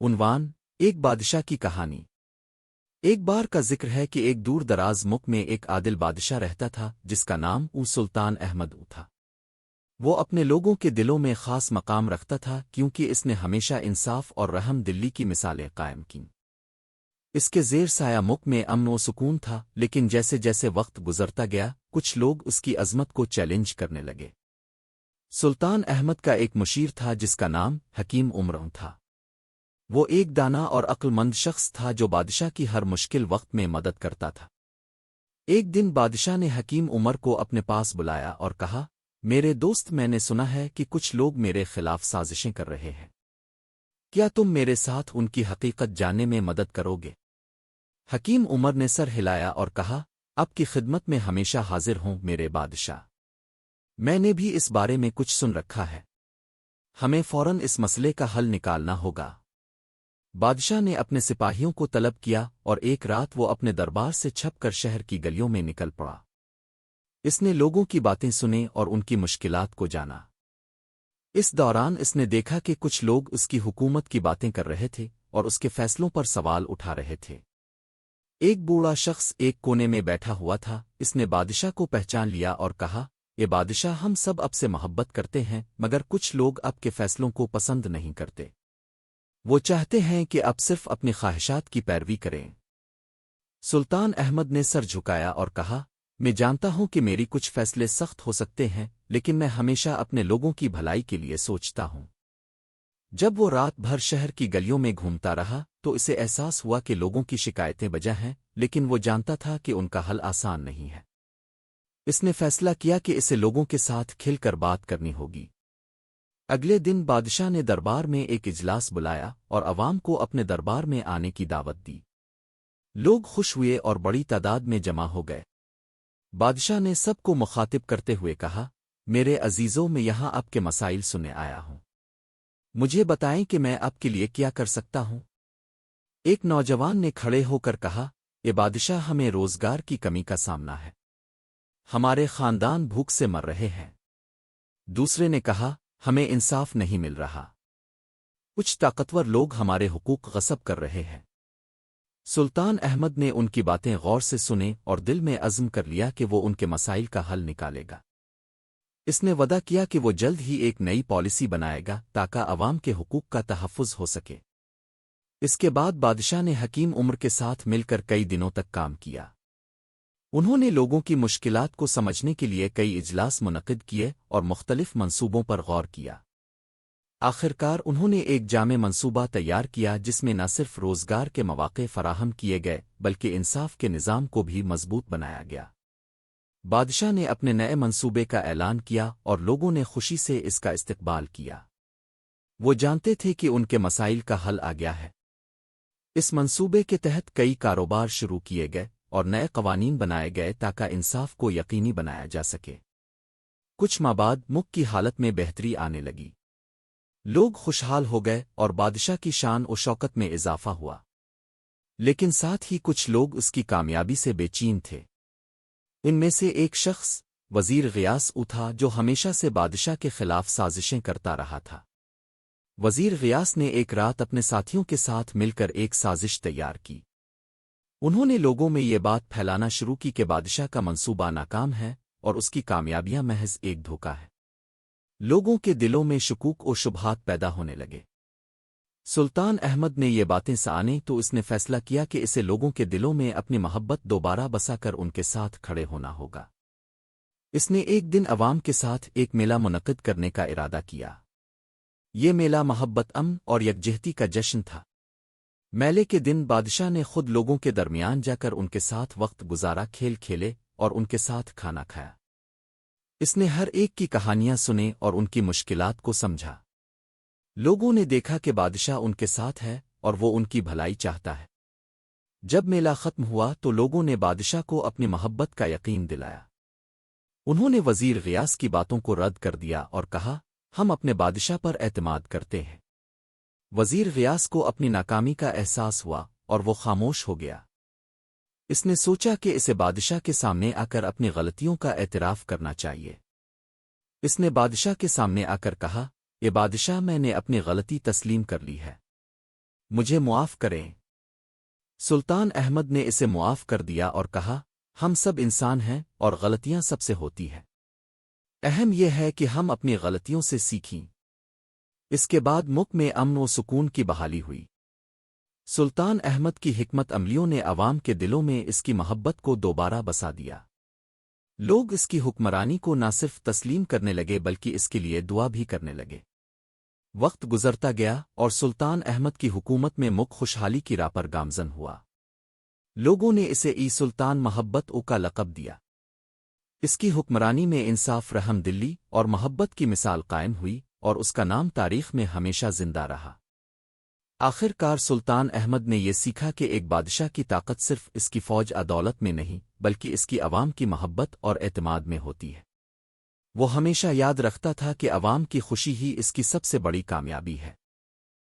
عنوان: ایک بادشاہ کی کہانی۔ ایک بار کا ذکر ہے کہ ایک دور دراز ملک میں ایک عادل بادشاہ رہتا تھا جس کا نام سلطان احمد تھا۔ وہ اپنے لوگوں کے دلوں میں خاص مقام رکھتا تھا کیونکہ اس نے ہمیشہ انصاف اور رحم دلی کی مثالیں قائم کیں۔ اس کے زیر سایہ ملک میں امن و سکون تھا، لیکن جیسے جیسے وقت گزرتا گیا کچھ لوگ اس کی عظمت کو چیلنج کرنے لگے۔ سلطان احمد کا ایک مشیر تھا جس کا نام حکیم عمر تھا۔ وہ ایک دانا اور عقل مند شخص تھا جو بادشاہ کی ہر مشکل وقت میں مدد کرتا تھا۔ ایک دن بادشاہ نے حکیم عمر کو اپنے پاس بلایا اور کہا، میرے دوست، میں نے سنا ہے کہ کچھ لوگ میرے خلاف سازشیں کر رہے ہیں۔ کیا تم میرے ساتھ ان کی حقیقت جاننے میں مدد کرو گے؟ حکیم عمر نے سر ہلایا اور کہا، آپ کی خدمت میں ہمیشہ حاضر ہوں میرے بادشاہ۔ میں نے بھی اس بارے میں کچھ سن رکھا ہے۔ ہمیں فوراً اس مسئلے کا حل نکالنا ہوگا۔ بادشاہ نے اپنے سپاہیوں کو طلب کیا اور ایک رات وہ اپنے دربار سے چھپ کر شہر کی گلیوں میں نکل پڑا۔ اس نے لوگوں کی باتیں سنیں اور ان کی مشکلات کو جانا۔ اس دوران اس نے دیکھا کہ کچھ لوگ اس کی حکومت کی باتیں کر رہے تھے اور اس کے فیصلوں پر سوال اٹھا رہے تھے۔ ایک بوڑھا شخص ایک کونے میں بیٹھا ہوا تھا۔ اس نے بادشاہ کو پہچان لیا اور کہا، اے بادشاہ، ہم سب اب سے محبت کرتے ہیں، مگر کچھ لوگ اب کے فیصلوں کو پسند نہیں کرتے۔ وہ چاہتے ہیں کہ اب صرف اپنی خواہشات کی پیروی کریں۔ سلطان احمد نے سر جھکایا اور کہا، میں جانتا ہوں کہ میری کچھ فیصلے سخت ہو سکتے ہیں، لیکن میں ہمیشہ اپنے لوگوں کی بھلائی کے لیے سوچتا ہوں۔ جب وہ رات بھر شہر کی گلیوں میں گھومتا رہا تو اسے احساس ہوا کہ لوگوں کی شکایتیں بجا ہیں، لیکن وہ جانتا تھا کہ ان کا حل آسان نہیں ہے۔ اس نے فیصلہ کیا کہ اسے لوگوں کے ساتھ کھل کر بات کرنی ہوگی۔ اگلے دن بادشاہ نے دربار میں ایک اجلاس بلایا اور عوام کو اپنے دربار میں آنے کی دعوت دی۔ لوگ خوش ہوئے اور بڑی تعداد میں جمع ہو گئے۔ بادشاہ نے سب کو مخاطب کرتے ہوئے کہا، میرے عزیزوں، میں یہاں آپ کے مسائل سننے آیا ہوں۔ مجھے بتائیں کہ میں آپ کے لیے کیا کر سکتا ہوں۔ ایک نوجوان نے کھڑے ہو کر کہا، اے بادشاہ، ہمیں روزگار کی کمی کا سامنا ہے۔ ہمارے خاندان بھوک سے مر رہے ہیں۔ دوسرے نے کہا، ہمیں انصاف نہیں مل رہا۔ کچھ طاقتور لوگ ہمارے حقوق غصب کر رہے ہیں۔ سلطان احمد نے ان کی باتیں غور سے سنیں اور دل میں عزم کر لیا کہ وہ ان کے مسائل کا حل نکالے گا۔ اس نے وعدہ کیا کہ وہ جلد ہی ایک نئی پالیسی بنائے گا تاکہ عوام کے حقوق کا تحفظ ہو سکے۔ اس کے بعد بادشاہ نے حکیم عمر کے ساتھ مل کر کئی دنوں تک کام کیا۔ انہوں نے لوگوں کی مشکلات کو سمجھنے کے لیے کئی اجلاس منعقد کیے اور مختلف منصوبوں پر غور کیا۔ آخرکار انہوں نے ایک جامع منصوبہ تیار کیا جس میں نہ صرف روزگار کے مواقع فراہم کیے گئے بلکہ انصاف کے نظام کو بھی مضبوط بنایا گیا۔ بادشاہ نے اپنے نئے منصوبے کا اعلان کیا اور لوگوں نے خوشی سے اس کا استقبال کیا۔ وہ جانتے تھے کہ ان کے مسائل کا حل آ گیا ہے۔ اس منصوبے کے تحت کئی کاروبار شروع کیے گئے اور نئے قوانین بنائے گئے تاکہ انصاف کو یقینی بنایا جا سکے۔ کچھ ماہ بعد ملک کی حالت میں بہتری آنے لگی۔ لوگ خوشحال ہو گئے اور بادشاہ کی شان و شوکت میں اضافہ ہوا۔ لیکن ساتھ ہی کچھ لوگ اس کی کامیابی سے بے چین تھے۔ ان میں سے ایک شخص وزیر غیاث تھا جو ہمیشہ سے بادشاہ کے خلاف سازشیں کرتا رہا تھا۔ وزیر غیاث نے ایک رات اپنے ساتھیوں کے ساتھ مل کر ایک سازش تیار کی۔ انہوں نے لوگوں میں یہ بات پھیلانا شروع کی کہ بادشاہ کا منصوبہ ناکام ہے اور اس کی کامیابیاں محض ایک دھوکہ ہے۔ لوگوں کے دلوں میں شکوک و شبہات پیدا ہونے لگے۔ سلطان احمد نے یہ باتیں سنیں تو اس نے فیصلہ کیا کہ اسے لوگوں کے دلوں میں اپنی محبت دوبارہ بسا کر ان کے ساتھ کھڑے ہونا ہوگا۔ اس نے ایک دن عوام کے ساتھ ایک میلہ منعقد کرنے کا ارادہ کیا۔ یہ میلہ محبت، امن اور یکجہتی کا جشن تھا۔ میلے کے دن بادشاہ نے خود لوگوں کے درمیان جا کر ان کے ساتھ وقت گزارا، کھیل کھیلے اور ان کے ساتھ کھانا کھایا۔ اس نے ہر ایک کی کہانیاں سنیں اور ان کی مشکلات کو سمجھا۔ لوگوں نے دیکھا کہ بادشاہ ان کے ساتھ ہے اور وہ ان کی بھلائی چاہتا ہے۔ جب میلہ ختم ہوا تو لوگوں نے بادشاہ کو اپنی محبت کا یقین دلایا۔ انہوں نے وزیر غیاث کی باتوں کو رد کر دیا اور کہا، ہم اپنے بادشاہ پر اعتماد کرتے ہیں۔ وزیر غیاث کو اپنی ناکامی کا احساس ہوا اور وہ خاموش ہو گیا۔ اس نے سوچا کہ اسے بادشاہ کے سامنے آ کر اپنی غلطیوں کا اعتراف کرنا چاہیے۔ اس نے بادشاہ کے سامنے آ کر کہا، اے بادشاہ، میں نے اپنی غلطی تسلیم کر لی ہے۔ مجھے معاف کریں۔ سلطان احمد نے اسے معاف کر دیا اور کہا، ہم سب انسان ہیں اور غلطیاں سب سے ہوتی ہیں۔ اہم یہ ہے کہ ہم اپنی غلطیوں سے سیکھیں۔ اس کے بعد ملک میں امن و سکون کی بحالی ہوئی۔ سلطان احمد کی حکمت عملیوں نے عوام کے دلوں میں اس کی محبت کو دوبارہ بسا دیا۔ لوگ اس کی حکمرانی کو نہ صرف تسلیم کرنے لگے بلکہ اس کے لیے دعا بھی کرنے لگے۔ وقت گزرتا گیا اور سلطان احمد کی حکومت میں ملک خوشحالی کی راہ پر گامزن ہوا۔ لوگوں نے اسے سلطان محبت کا لقب دیا۔ اس کی حکمرانی میں انصاف، رحم دلی اور محبت کی مثال قائم ہوئی اور اس کا نام تاریخ میں ہمیشہ زندہ رہا۔ آخر کار سلطان احمد نے یہ سیکھا کہ ایک بادشاہ کی طاقت صرف اس کی فوج دولت میں نہیں بلکہ اس کی عوام کی محبت اور اعتماد میں ہوتی ہے۔ وہ ہمیشہ یاد رکھتا تھا کہ عوام کی خوشی ہی اس کی سب سے بڑی کامیابی ہے۔